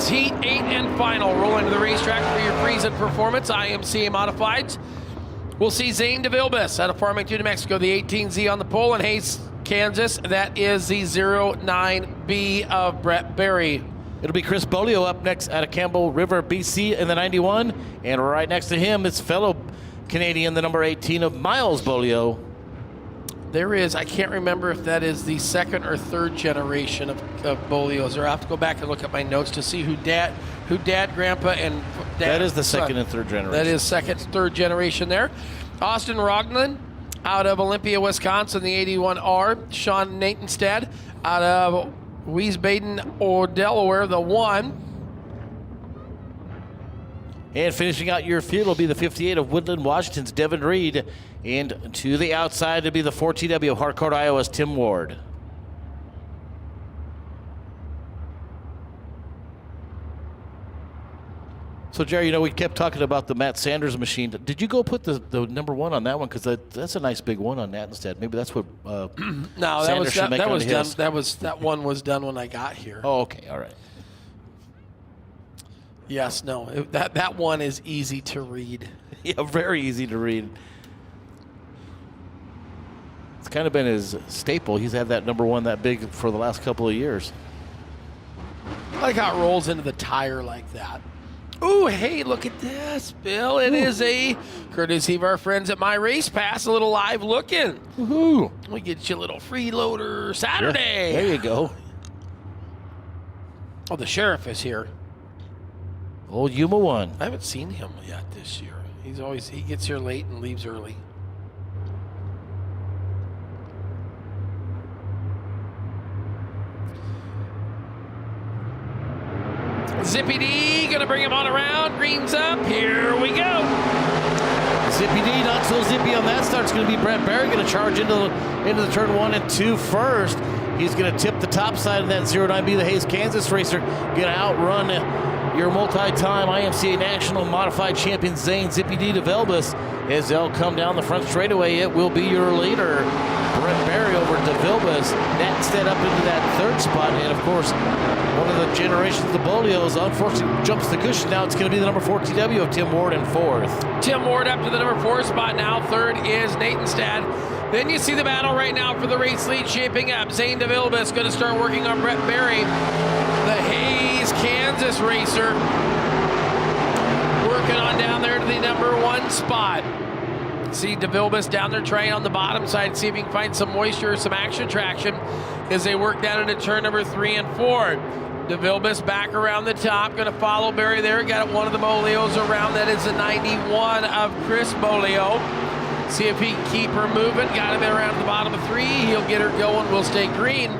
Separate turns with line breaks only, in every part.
is Heat 8 and final. Rolling to the racetrack for your Friesen Performance IMCA Modifieds. We'll see Zane DeVilbiss out of Farmington, New Mexico, the 18Z on the pole, and Hayes, Kansas. That is the 09B of Brett Berry.
It'll be Chris Bolio up next out of Campbell River, BC in the 91. And right next to him is fellow Canadian, the number 18 of Miles Bolio.
There is, I can't remember if that is the second or third generation of Bolios. Or I have to go back and look at my notes to see who dad, grandpa, and dad.
That is the second
son.
and third generation.
That is second, third generation there. Austin Rognan out of Olympia, Wisconsin, the 81R. Sean Natenstad out of Wiesbaden or Delaware, the 1.
And finishing out your field will be the 58 of Woodland, Washington's Devin Reed. And to the outside to be the 4TW of Harcourt, Iowa's Tim Ward. So, Jerry, we kept talking about the Matt Sanders machine. Did you go put the number 1 on that one? Because that's a nice big one on that instead. Maybe that's what
No,
Sanders should make
that
on
was
his.
done. That one was done when I got here.
Oh, okay, all right.
Yes, no, that one is easy to read.
Yeah, very easy to read. It's kind of been his staple. He's had that number 1 that big for the last couple of years.
I like how it rolls into the tire like that. Ooh, hey, look at this, Bill. It is a courtesy of our friends at My Race Pass, a little live looking.
Woohoo!
We get you a little freeloader Saturday.
Yeah, there you go.
Oh, the sheriff is here.
Old Yuma 1.
I haven't seen him yet this year. He gets here late and leaves early. Zippy D, gonna bring him on around. Green's up. Here we go.
Zippy D, not so zippy on that start. It's going to be Brett Berry going to charge into the turn 1 and 2 first. He's going to tip the top side of that 09B, the Hayes, Kansas racer. Going to outrun your multi-time IMCA National Modified Champion Zane Zippy D DeVilbiss as they'll come down the front straightaway. It will be your leader, Brett Berry over DeVilbiss. Instead up into that third spot, and of course, one of the generations of the Bolios unfortunately jumps the cushion. Now it's going to be the number 4 TW of Tim Ward in 4th.
Tim Ward up to the number 4 spot now. 3rd is Natenstad. Then you see the battle right now for the race lead shaping up. Zane DeVilbiss going to start working on Brett Berry, the Hayes, Kansas racer, working on down there to the number 1 spot. See DeVilbiss down there trying on the bottom side, see if he can find some moisture or some action traction as they work down into turn number 3 and 4. DeVilbiss back around the top, going to follow Berry there. Got one of the Bolios around. That is the 91 of Chris Bolio. See if he can keep her moving. Got him there around the bottom of 3. He'll get her going. We'll stay green.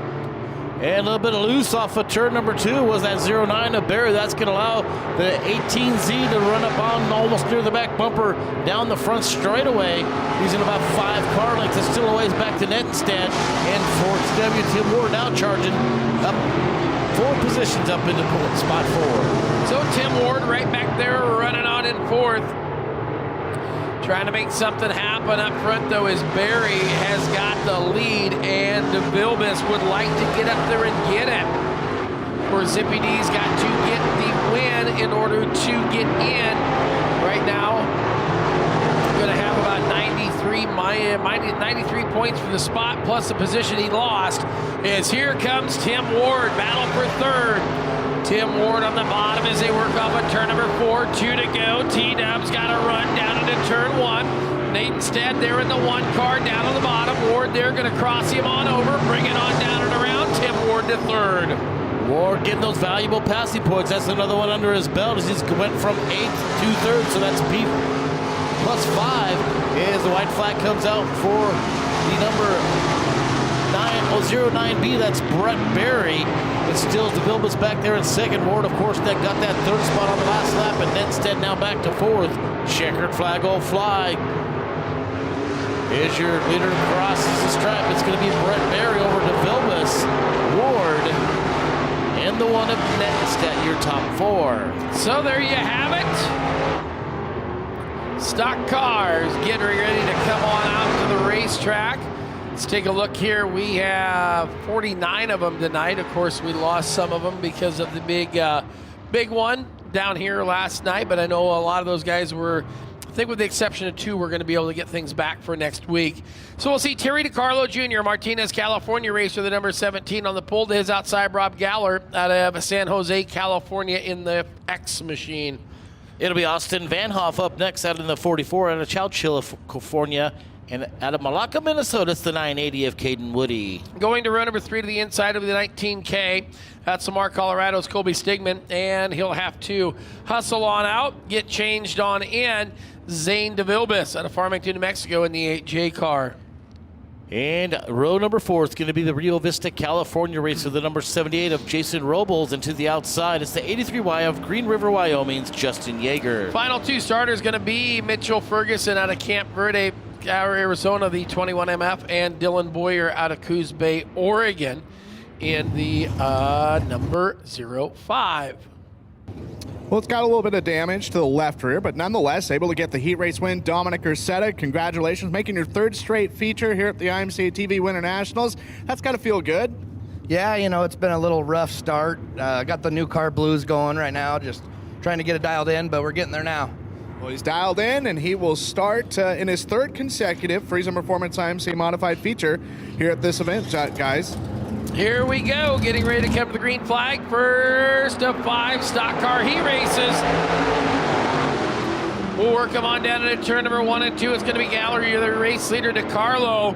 And a little bit of loose off of turn number 2 was that 09 of Berry. That's going to allow the 18Z to run up on almost near the back bumper down the front straightaway. Using about 5 car lengths. It's still a ways back to Nettenstead. And 4TW Tim Ward now charging up 4 positions up into spot 4.
So Tim Ward right back there running on in 4th. Trying to make something happen up front, though, as Berry has got the lead, and DeVilbiss would like to get up there and get it. Of course, Zippy D's got to get the win in order to get in. Right now, going to have about 93 points for the spot, plus the position he lost. As here comes Tim Ward, battle for 3rd. Tim Ward on the bottom as they work off of turn number 4, 2 to go. T-Dub's got to run down into turn 1. Natenstead there in the 1 car down on the bottom. Ward there going to cross him on over, bring it on down and around. Tim Ward to 3rd.
Ward getting those valuable passing points. That's another one under his belt as he went from 8th to 3rd, so that's P plus 5 as the white flag comes out for the number 09B. That's Brett Berry. It still DeVilbiss back there in 2nd. Ward, of course, that got that 3rd spot on the last lap, and Netstead now back to 4th. Checkered flag will fly. Here's your leader crosses the stripe. It's going to be Brett Berry over DeVilbiss. Ward and the one of Netstead, your top 4.
So there you have it. Stock cars getting ready to come on out to the racetrack. Let's take a look here. We have 49 of them tonight. Of course, we lost some of them because of the big big one down here last night, but I know a lot of those guys were, I think with the exception of 2, we're going to be able to get things back for next week. So we'll see Terry DiCarlo Jr., Martinez, California racer, the number 17 on the pole to his outside, Rob Galler out of San Jose, California in the X machine.
It'll be Austin Vanhoff up next out in the 44 out of Chowchilla, California. And out of Malacca, Minnesota, it's the 980 of Caden Woody.
Going to row number 3 to the inside of the 19K. That's Lamar, Colorado's Colby Stigman. And he'll have to hustle on out, get changed on in. Zane DeVilbiss out of Farmington, New Mexico in the 8J car.
And row number 4 is going to be the Rio Vista, California racer, the number 78 of Jason Robles. And to the outside, it's the 83Y of Green River, Wyoming's Justin Yeager.
Final 2 starters going to be Mitchell Ferguson out of Camp Verde, Arizona, the 21MF, and Dylan Boyer out of Coos Bay, Oregon in the number 05.
Well, it's got a little bit of damage to the left rear, but nonetheless able to get the heat race win. Dominic Ursetta, congratulations, making your 3rd straight feature here at the IMCA TV Winter Nationals. That's got to feel good.
Yeah, you know, it's been a little rough start. Got the new car blues going right now, just trying to get it dialed in, but we're getting there now.
Well, he's dialed in, and he will start in his 3rd consecutive Friesen Performance IMCA Modified feature here at this event, guys.
Here we go, getting ready to come to the green flag. First of 5 stock car heat races. We'll work them on down into turn number 1 and 2. It's going to be Gallery, the race leader, DiCarlo.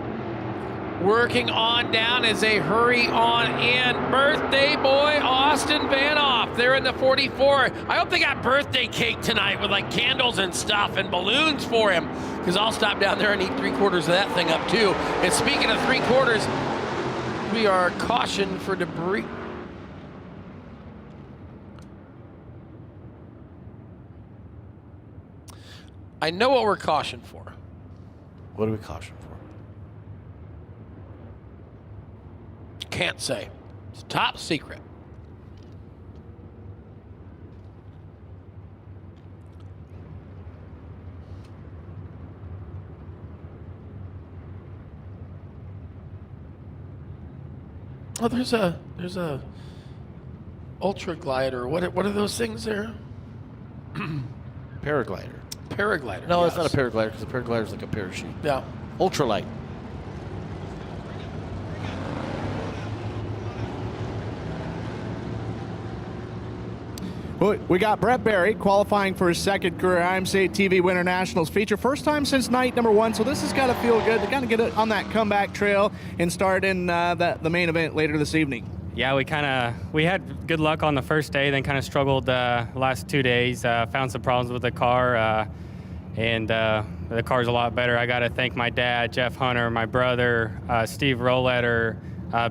Working on down as they hurry on in. Birthday boy, Austin Vanhoff. They're in the 44. I hope they got birthday cake tonight with like candles and stuff and balloons for him, because I'll stop down there and eat 3/4 of that thing up too. And speaking of 3/4, we are cautioned for debris. I know what we're cautioned for.
What are we cautioned for?
Can't say. It's top secret. Oh, there's a ultra glider. What are those things there?
Paraglider.
Paraglider.
No,
yes.
it's not a paraglider, because a paraglider is like a parachute.
Yeah.
Ultralight.
Well, we got Brett Berry qualifying for his 2nd career IMCA TV Winter Nationals feature. First time since night number 1, so this has got to feel good to kind of get it on that comeback trail and start in the main event later this evening.
Yeah, we had good luck on the first day, then kind of struggled the last 2 days. Found some problems with the car, and the car's a lot better. I got to thank my dad, Jeff Hunter, my brother, Steve Roletter,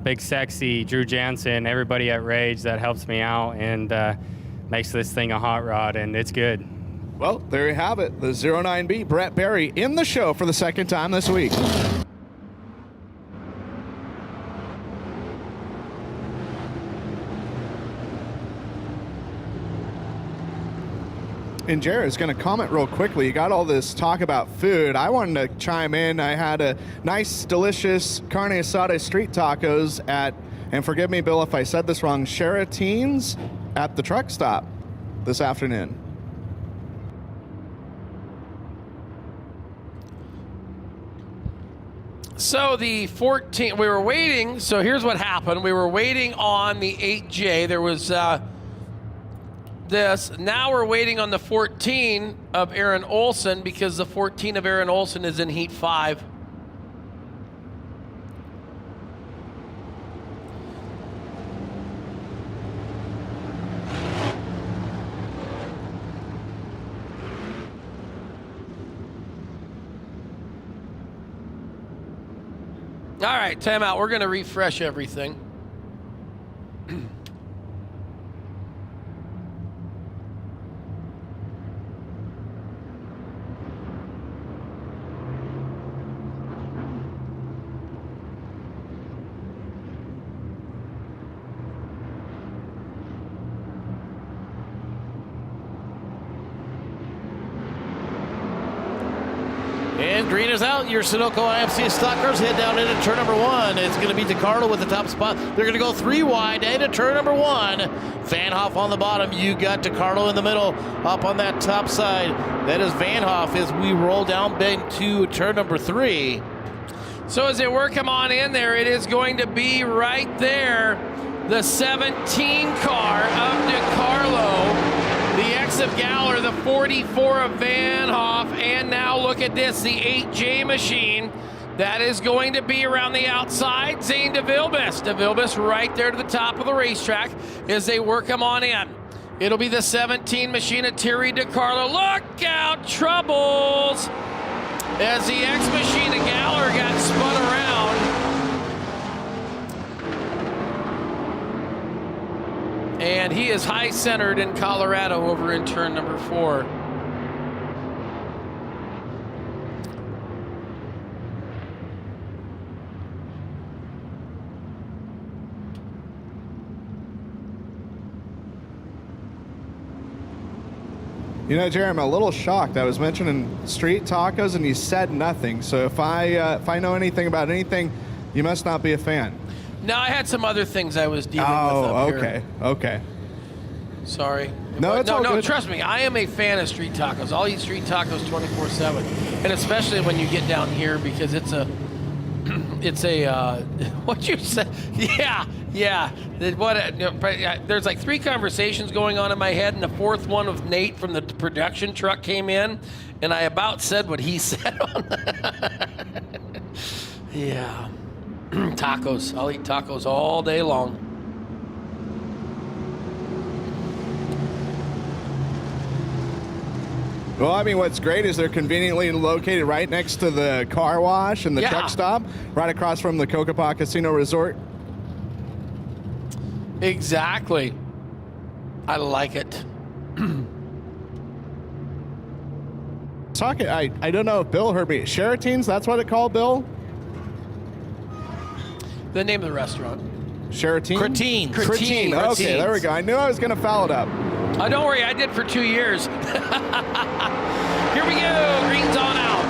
Big Sexy, Drew Jansen, everybody at Rage that helps me out and makes this thing a hot rod, and it's good.
Well, there you have it. The 09B Brett Berry in the show for the 2nd time this week. And Jared's going to comment real quickly. You got all this talk about food. I wanted to chime in. I had a nice, delicious carne asada street tacos at, and forgive me, Bill, if I said this wrong, Sheraton's at the truck stop this afternoon.
So the 14, we were waiting. So here's what happened. We were waiting on the 8J. There was this. Now we're waiting on the 14 of Aaron Olson, because the 14 of Aaron Olson is in Heat 5. All right, time out. We're going to refresh everything.
And green is out. Your Sunoco IMC stock cars head down into turn number 1. It's going to be DeCarlo with the top spot. They're going to go 3 wide into turn number 1. Van Hoff on the bottom. You got DeCarlo in the middle up on that top side. That is Van Hoff as we roll down bend to turn number 3.
So as they work him on in there, it is going to be right there, the 17 car of DeCarlo. The X of Galler, the 44 of Van Hoff, and now look at this, the 8J machine. That is going to be around the outside, Zane DeVilbiss. DeVilbiss right there to the top of the racetrack as they work him on in. It'll be the 17 machine of Terry DeCarlo. Look out, troubles! As the X machine of Galler got spun around. And he is high-centered in Colorado over in turn number 4.
You know, Jerry, I'm a little shocked. I was mentioning street tacos, and you said nothing. So if I know anything about anything, you must not be a fan.
No, I had some other things I was dealing with up here.
Okay.
Sorry.
No, it's all good.
Trust me, I am a fan of street tacos. I'll eat street tacos 24/7, and especially when you get down here because it's a what you said? Yeah. There's like 3 conversations going on in my head, and the 4th one with Nate from the production truck came in, and I about said what he said on that. Yeah. Tacos. I'll eat tacos all day long.
Well, I mean, what's great is they're conveniently located right next to the car wash and the truck stop, right across from the Cocopah Casino Resort.
Exactly. I like it.
I don't know if Bill heard me. Sheratines, that's what it called, Bill?
The name of the restaurant.
Sheratine?
Cretine.
Okay, there we go. I knew I was going to foul it up.
Oh, don't worry, I did for 2 years. Here we go, green's on out.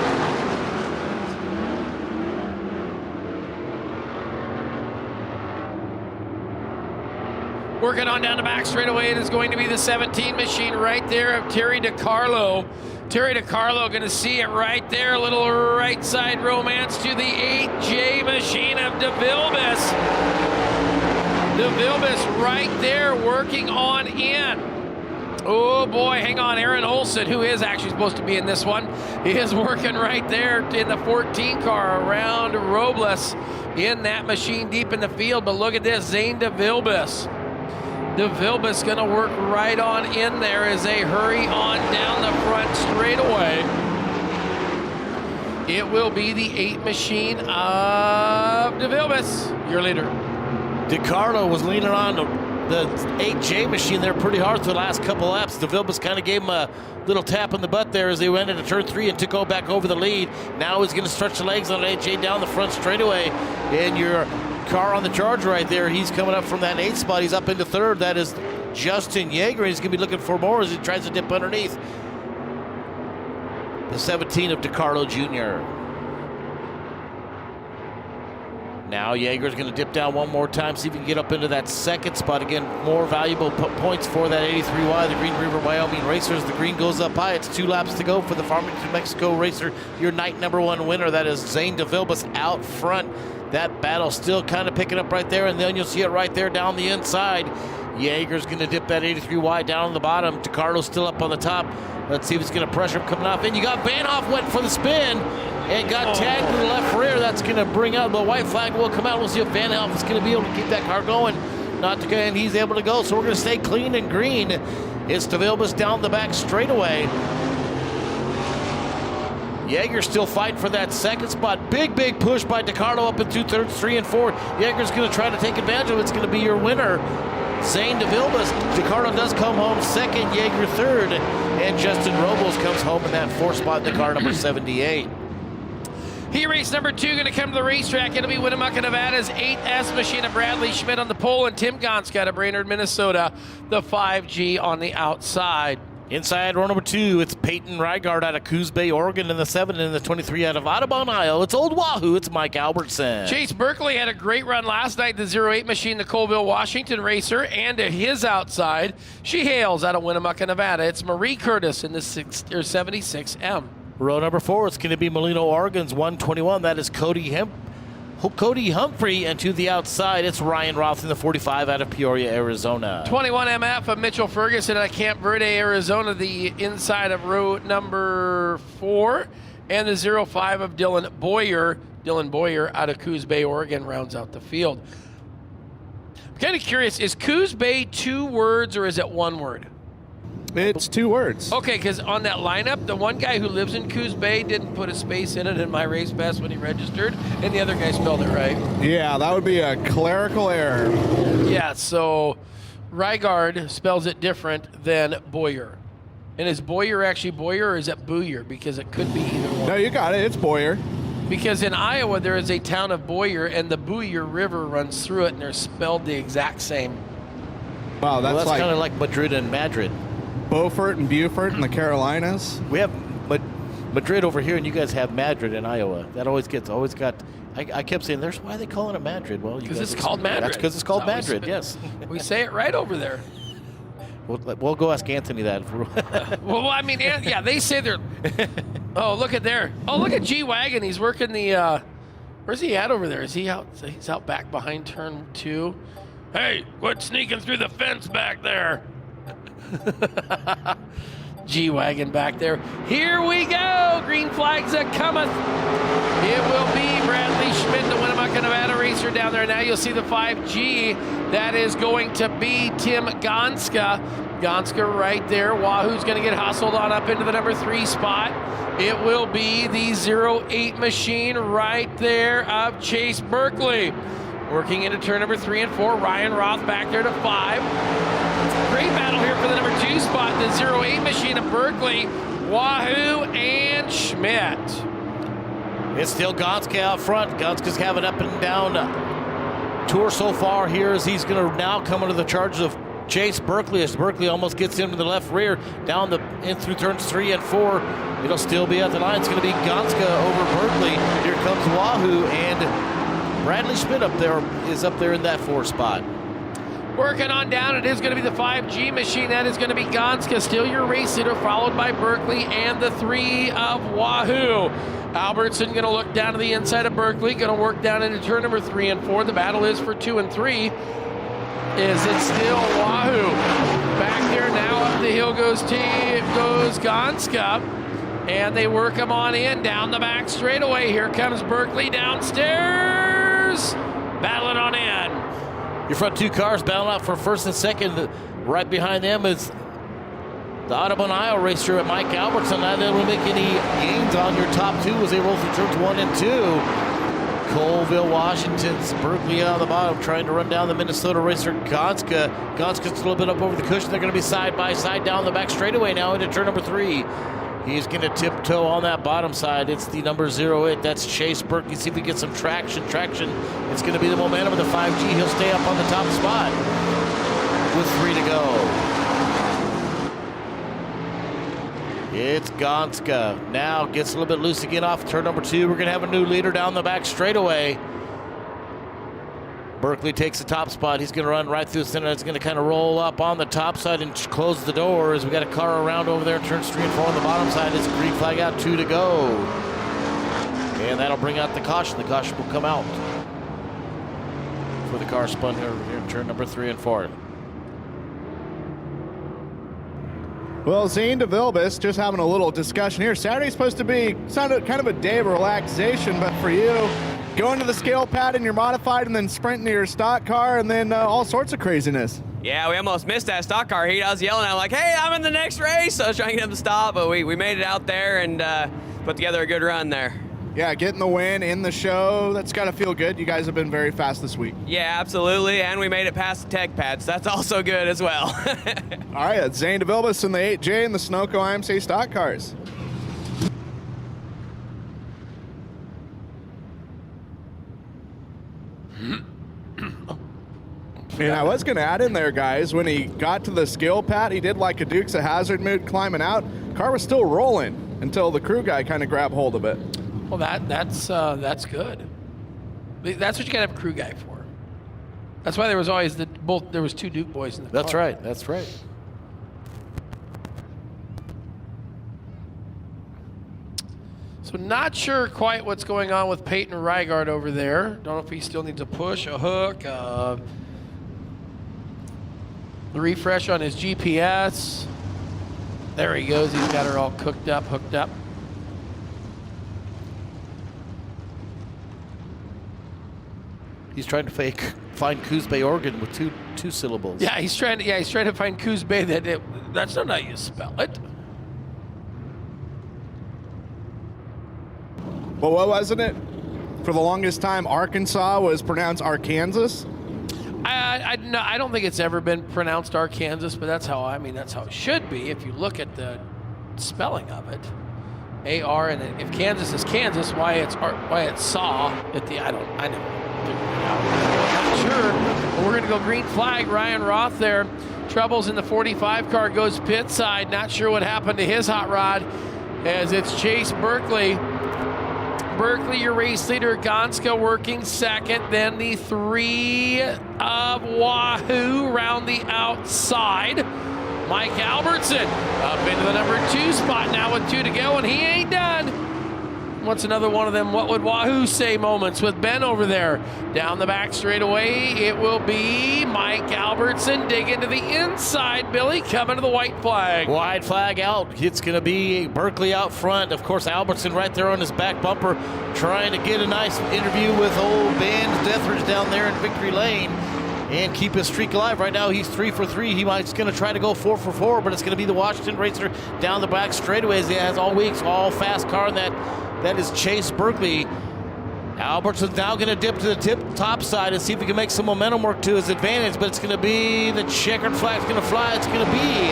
Working on down the back straightaway, it is going to be the 17 machine right there of Terry DeCarlo. Terry DeCarlo going to see it right there, a little right side romance to the 8J machine of DeVilbiss. DeVilbiss right there working on in. Oh boy, hang on, Aaron Olson, who is actually supposed to be in this one, he is working right there in the 14 car around Robles in that machine deep in the field. But look at this, Zane DeVilbiss. DeVilbiss going to work right on in there as they hurry on down the front straightaway. It will be the 8 machine of DeVilbiss, your leader.
DeCarlo was leaning on the 8J machine there pretty hard for the last couple laps. DeVilbiss kind of gave him a little tap in the butt there as they went into turn 3 and took back over the lead. Now he's going to stretch the legs on 8J down the front straightaway. And your car on the charge right there, he's coming up from that 8 spot. He's up into 3rd. That is Justin Yeager. He's going to be looking for more as he tries to dip underneath. The 17 of DeCarlo Jr. Now Yeager's going to dip down one more time, see if he can get up into that 2nd spot. Again, more valuable points for that 83Y, the Green River, Wyoming Racers. The green goes up high. It's 2 laps to go for the Farmington, Mexico racer. Your night number 1 winner, that is Zane DeVilbiss out front. That battle still kind of picking up right there, and then you'll see it right there down the inside. Yeager's going to dip that 83Y down on the bottom. DeCarlo's still up on the top. Let's see if he's going to pressure him coming off. And you got Van Hoff went for the spin and got tagged to the left rear. That's going to bring out the white flag. Will come out. We'll see if Van Hoff is going to be able to keep that car going. Not to go, and he's able to go. So we're going to stay clean and green. It's DeVilbiss down the back straightaway. Yeager still fighting for that 2nd spot. Big push by DeCarlo up in 2/3, 3 and 4. Yeager's going to try to take advantage of it. It's going to be your winner, Zane DeVilbiss. DeCarlo does come home 2nd, Yeager 3rd, and Justin Robles comes home in that 4th spot in the car number 78.
Heat race number 2 going to come to the racetrack. It'll be Winnemucca, Nevada's 8S machine of Bradley Schmidt on the pole and Tim Gonskott of Brainerd, Minnesota, the 5G on the outside.
Inside row number 2, it's Peyton Rygard out of Coos Bay, Oregon, in the 7, and the 23 out of Audubon, Iowa. It's Old Wahoo. It's Mike Albertson.
Chase Berkeley had a great run last night. The 08 machine, the Colville, Washington racer, and to his outside, she hails out of Winnemucca, Nevada. It's Marie Curtis in the 76M.
Row number 4, it's going to be Molino, Oregon's 121. That is Cody Humphrey, and to the outside, it's Ryan Roth in the 45 out of Peoria, Arizona.
21 MF of Mitchell Ferguson out of Camp Verde, Arizona, the inside of row number 4, and the 05 of Dylan Boyer out of Coos Bay, Oregon, rounds out the field. I'm kind of curious, is Coos Bay 2 words or is it 1 word?
It's 2 words.
Okay, because on that lineup, the one guy who lives in Coos Bay didn't put a space in it in my race pass when he registered, and the other guy spelled it right.
Yeah, that would be a clerical error.
Yeah, so Rygard spells it different than Boyer. And is Boyer actually Boyer or is it Boyer? Because it could be either one.
No, you got it. It's Boyer.
Because in Iowa, there is a town of Boyer, and the Boyer River runs through it, and they're spelled the exact same.
Wow, that's,
That's
like
kind of like Madrid and Madrid.
Beaufort and Beaufort in the Carolinas.
We have Madrid over here, and you guys have Madrid in Iowa. That always got. I kept saying, "There's why are they calling it Madrid?" Well,
Because it's called Madrid.
That's because it's called Madrid. Yes.
We say it right over there.
We'll go ask Anthony that.
Well, I mean, yeah, they say they're. Oh, look at there. Oh, look at G-Wagon. He's working the. Where's he at over there? Is he out? He's out back behind turn 2. Hey, quit sneaking through the fence back there. G-Wagon back there. Here we go. Green flags a cometh. It will be Bradley Schmidt, the Winnemucca, Nevada racer down there. Now you'll see the 5G. That is going to be Tim Gonska. Gonska right there. Wahoo's going to get hustled on up into the number 3 spot. It will be the 08 machine right there of Chase Berkeley. Working into turn number 3 and 4. Ryan Roth back there to 5. Great battle here for the number 2 spot. The 08 machine of Berkeley, Wahoo, and Schmidt.
It's still Gonska out front. Gonska's having up and down tour so far here as he's going to now come under the charges of Chase Berkeley as Berkeley almost gets into the left rear down in through turns 3 and 4. It'll still be at the line. It's going to be Gonska over Berkeley. Here comes Wahoo, and Bradley Schmidt is up there in that 4 spot.
Working on down, it is going to be the 5G machine. That is going to be Gonska, still your race leader, followed by Berkeley and the 3 of Wahoo. Albertson going to look down to the inside of Berkeley, going to work down into turn number 3 and 4. The battle is for 2 and 3. Is it still Wahoo? Back there now, up the hill goes Gonska, and they work him on in down the back straightaway. Here comes Berkeley downstairs, battling on in.
Your front 2 cars battling out for first and second. Right behind them is the Audubon, Iowa racer at Mike Albertson. Not able to make any gains on your top 2 as they roll through turns 1 and 2. Colville, Washington's Berkeley on the bottom, trying to run down the Minnesota racer Gonska. Gonska's a little bit up over the cushion. They're going to be side by side down the back straightaway now into turn number 3. He's going to tiptoe on that bottom side. It's the number 08. That's Chase Berkeley. See if we get some traction. It's going to be the momentum of the 5G. He'll stay up on the top spot with 3 to go. It's Gonska. Now gets a little bit loose again off turn number 2. We're going to have a new leader down the back straightaway. Berkeley takes the top spot. He's going to run right through the center. It's going to kind of roll up on the top side and close the door as we got a car around over there. Turns 3 and 4 on the bottom side. It's a green flag out, 2 to go. And that'll bring out the caution. The caution will come out for the car spun here in turn number 3 and 4.
Well, Zane DeVilbus, just having a little discussion here. Saturday's supposed to be kind of a day of relaxation, but for you, going to the scale pad in your modified and then sprinting to your stock car and then all sorts of craziness.
Yeah, we almost missed that stock car heat. I was yelling at him like, hey, I'm in the next race. So I was trying to get him to stop, but we made it out there and put together a good run there.
Yeah, getting the win in the show, that's got to feel good. You guys have been very fast this week.
Yeah, absolutely, and we made it past the tech pads. That's also good as well.
All right, it's Zane DeVilbus in the 8J and the Sunoco IMC stock cars. And I was going to add in there, guys, when he got to the skill pad, he did like a Dukes of Hazzard move climbing out. Car was still rolling until the crew guy kind of grabbed hold of it.
Well, that's good. That's what you got to have a crew guy for. That's why there was always there was two Duke boys in the
That's
car.
right. That's right.
So not sure quite what's going on with Peyton Rygard over there. Don't know if he still needs a push, a hook, the refresh on his GPS. There he goes. He's got her all hooked up.
He's trying to find Coos Bay, Oregon with two syllables.
Yeah, he's trying to find Coos Bay. That's not how you spell it.
Well, what wasn't it? For the longest time, Arkansas was pronounced Arkansas.
I don't think it's ever been pronounced Arkansas, but that's how it should be if you look at the spelling of it. AR, and if Kansas is Kansas, why it's SAW at the I never figured it out. I'm not sure. But we're gonna go green flag. Ryan Roth there. Troubles in the 45 car, goes pit side. Not sure what happened to his hot rod, as it's Chase Berkeley. Berkeley, your race leader. Gonska working second. Then the 3 of Wahoo round the outside. Mike Albertson up into the number 2 spot now with 2 to go, and he ain't done. What's another one of them what would Wahoo say moments with Ben over there. Down the back straightaway, it will be Mike Albertson. Dig into the inside, Billy, coming to the white flag.
White flag out. It's going to be Berkeley out front. Of course, Albertson right there on his back bumper, trying to get a nice interview with old Ben Dethridge down there in Victory Lane and keep his streak alive. Right now, he's 3 for 3. He's going to try to go 4 for 4, but it's going to be the Washington racer down the back straightaway, as he has all week. All fast car, and that is Chase Berkeley. Albertson's now going to dip to the top side and see if he can make some momentum work to his advantage, but it's going to be the checkered flag's going to fly. It's going to be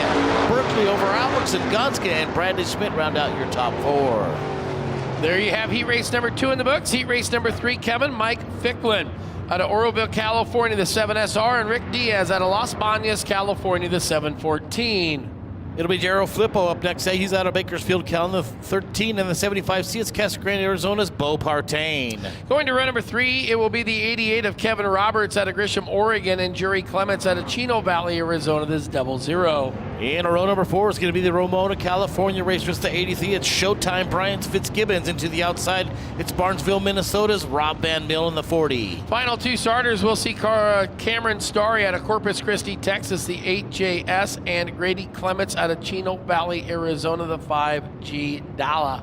Berkeley over Albertson. Gonska and Bradley Schmidt round out your top 4.
There you have heat race number 2 in the books. Heat race number 3, Kevin Mike Ficklin out of Oroville, California, the 7SR, and Rick Diaz out of Las Banas, California, the 714.
It'll be Darryl Flippo up next. He's out of Bakersfield, California, 13, and the 75C. It's Casa Grande, Arizona's Bo Partain.
Going to row number 3, it will be the 88 of Kevin Roberts out of Grisham, Oregon, and Jerry Clements out of Chino Valley, Arizona. This is 00.
In row number 4 is going to be the Ramona, California racers, the 83. It's Showtime, Brian Fitzgibbons. Into the outside, it's Barnesville, Minnesota's Rob Van Mill in the 40.
Final 2 starters, we'll see Cameron Starry out of Corpus Christi, Texas, the 8JS, and Grady Clements out of Chino Valley, Arizona, the 5G Dalla.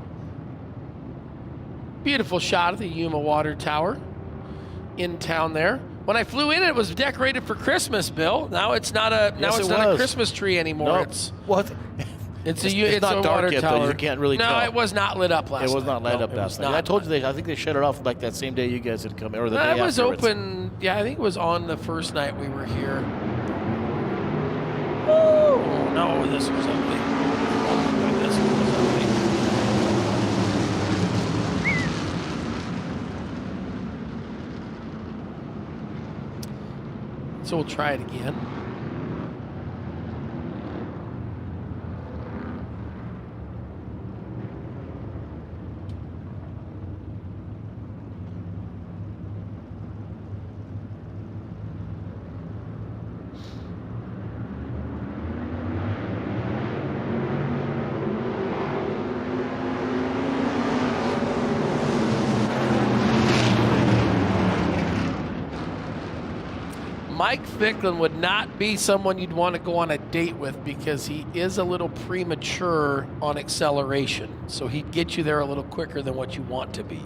Beautiful shot of the Yuma Water Tower in town there. When I flew in, it was decorated for Christmas, Bill. Now it's not a a Christmas tree anymore.
No.
It's
what?
It's
not
a
dark
water
yet,
tower.
though. You can't really tell.
No, it was not lit up last night.
It was not lit up last night. I told you I think they shut it off like that same day you guys had come, or the day
it was
afterwards.
open. Yeah, I think it was on the first night we were here. Oh no, this was ugly. This was ugly. So we'll try it again. Mike Ficklin would not be someone you'd want to go on a date with because he is a little premature on acceleration. So he'd get you there a little quicker than what you want to be.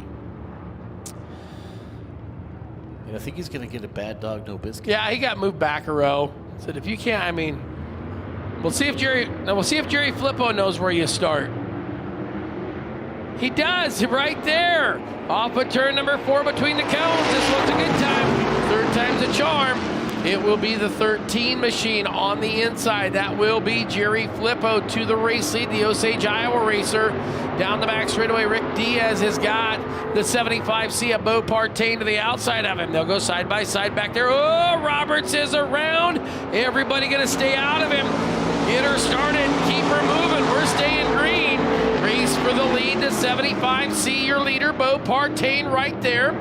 And I think he's going to get a bad dog, no biscuit.
Yeah, he got moved back a row. Said if you can't, we'll see if Jerry Flippo knows where you start. He does, right there. Off of turn number 4 between the cones. This one's a good time. 3rd time's a charm. It will be the 13 machine on the inside. That will be Jerry Flippo to the race lead, the Osage, Iowa racer. Down the back straightaway, Rick Diaz has got the 75C of Beau Partain to the outside of him. They'll go side by side back there. Oh, Roberts is around. Everybody going to stay out of him. Get her started. Keep her moving. We're staying green. Race for the lead, the 75C, your leader, Beau Partain right there.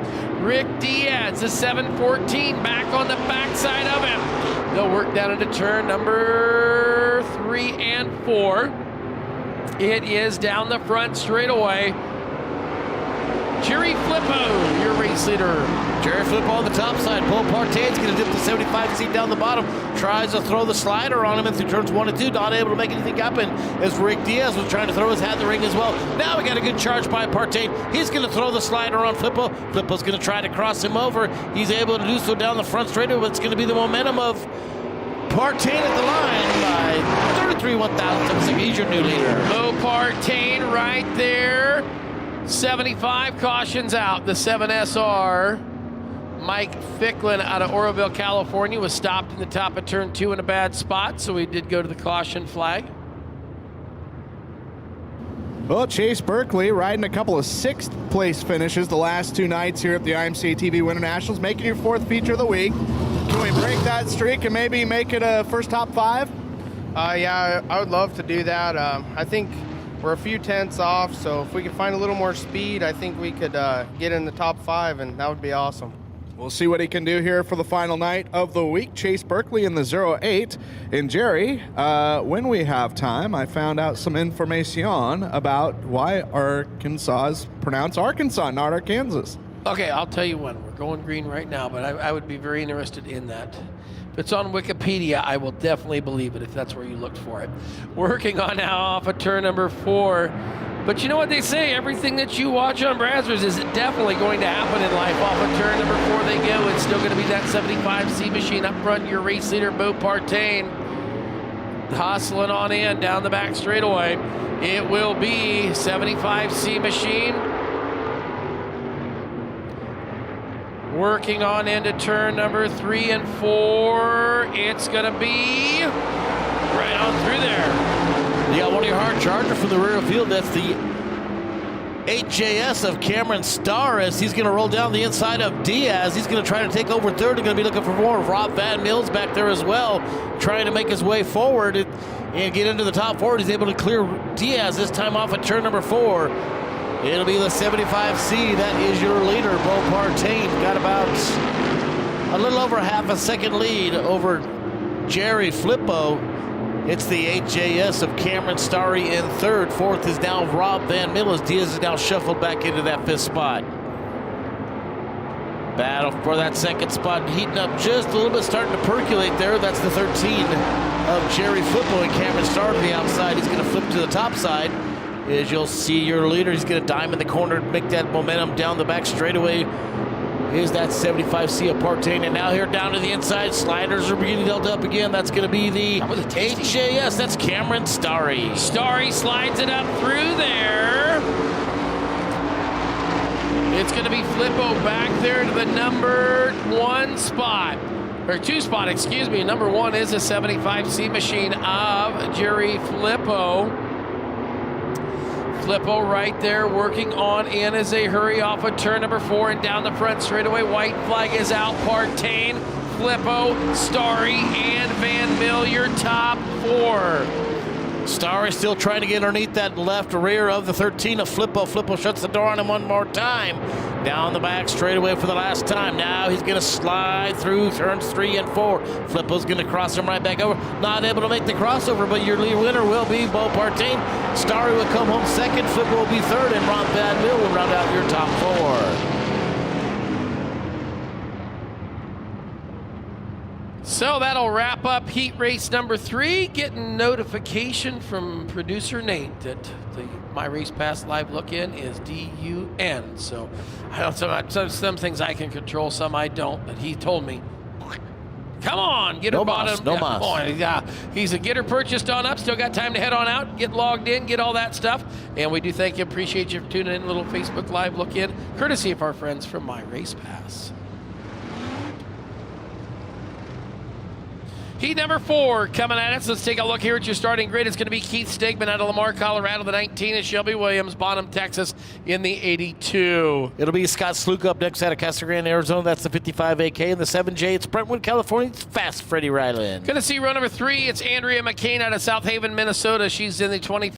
Rick Diaz, the 714, back on the backside of him. They'll work down into turn number 3 and 4. It is down the front straightaway. Jerry Flippo, your race leader.
Jerry Flippo on the top side. Beau Partain's going to dip the 75C down the bottom. Tries to throw the slider on him in through turns 1 and 2. Not able to make anything happen as Rick Diaz was trying to throw his hat in the ring as well. Now we got a good charge by Partain. He's going to throw the slider on Flippo. Flippo's going to try to cross him over. He's able to do so down the front straightaway, but it's going to be the momentum of Partain at the line by 33 1,000. He's your new leader.
Beau Partain right there. 75 cautions out. The 7SR. Mike Ficklin out of Oroville, California was stopped in the top of turn 2 in a bad spot, so he did go to the caution flag.
Well, Chase Berkeley riding a couple of 6th place finishes the last 2 nights here at the IMCA TV Winter Nationals, making your 4th feature of the week. Can we break that streak and maybe make it a first top 5?
Yeah, I would love to do that. I think we're a few tenths off, so if we could find a little more speed, I think we could get in the top 5, and that would be awesome.
We'll see what he can do here for the final night of the week. Chase Berkeley in the 08. And Jerry, when we have time, I found out some information about why Arkansas is pronounced Arkansas, not Arkansas.
Okay, I'll tell you when. We're going green right now, but I would be very interested in that. If it's on Wikipedia, I will definitely believe it if that's where you looked for it. Working on now off of turn number 4. But you know what they say, everything that you watch on Brazzers is definitely going to happen in life. Off of turn number 4 they go. It's still going to be that 75C machine up front, your race leader, Beau Partain. Hustling on in down the back straightaway. It will be 75C machine. Working on into turn number 3 and 4. It's going to be right on through there.
You got one of your hard charger from the rear field. That's the HJS of Cameron Starr as he's going to roll down the inside of Diaz. He's going to try to take over third. He's going to be looking for more of Rob Van Mills back there as well, trying to make his way forward and get into the top 4. He's able to clear Diaz this time off at turn number 4. It'll be the 75C. That is your leader, Beau Partain. Got about a little over half a second lead over Jerry Flippo. It's the HJS of Cameron Starry in 3rd. 4th is now Rob Van Mills. Diaz is now shuffled back into that 5th spot. Battle for that 2nd spot, heating up just a little bit, starting to percolate there. That's the 13 of Jerry Flippo and Cameron Starr to the outside. He's going to flip to the top side. As you'll see your leader, he's going to dime in the corner, make that momentum down the back straightaway. Is that 75C of Partain, and now here down to the inside, sliders are beginning to held up again. That's going to be the HJS. That's Cameron Starry.
Starry slides it up through there. It's going to be Flippo back there to the number 1 spot, or 2 spot, excuse me. Number 1 is a 75C machine of Jerry Flippo. Flippo right there working on in as they hurry off of turn number 4 and down the front straightaway. White flag is out. Partain, Flippo, Starry, and Van Mill, your top 4.
Starry still trying to get underneath that left rear of the 13 of Flippo. Flippo shuts the door on him one more time. Down the back straightaway for the last time. Now he's going to slide through turns 3 and 4. Flippo's going to cross him right back over. Not able to make the crossover, but your lead winner will be Beau Partain. Starry will come home 2nd. Flippo will be 3rd, and Ron Van Mill will round out your top 4.
So that'll wrap up heat race number 3. Getting notification from producer Nate that the My Race Pass live look-in is DUN. So I don't, some things I can control, some I don't. But he told me, come on, get her bottom.
No mas.
Yeah, he's a get her purchased on up. Still got time to head on out, get logged in, get all that stuff. And we do thank you, appreciate you for tuning in. A little Facebook live look-in, courtesy of our friends from My Race Pass. Heat number 4 coming at us. Let's take a look here at your starting grid. It's going to be Keith Stegman out of Lamar, Colorado. The 19 is Shelby Williams, Bonham, Texas, in the 82.
It'll be Scott Sluke up next out of Casa Grande, Arizona. That's the 55 AK. And the 7J, it's Brentwood, California. It's Fast Freddie Ryland.
Going to see row number 3. It's Andrea McCain out of South Haven, Minnesota. She's in the 20.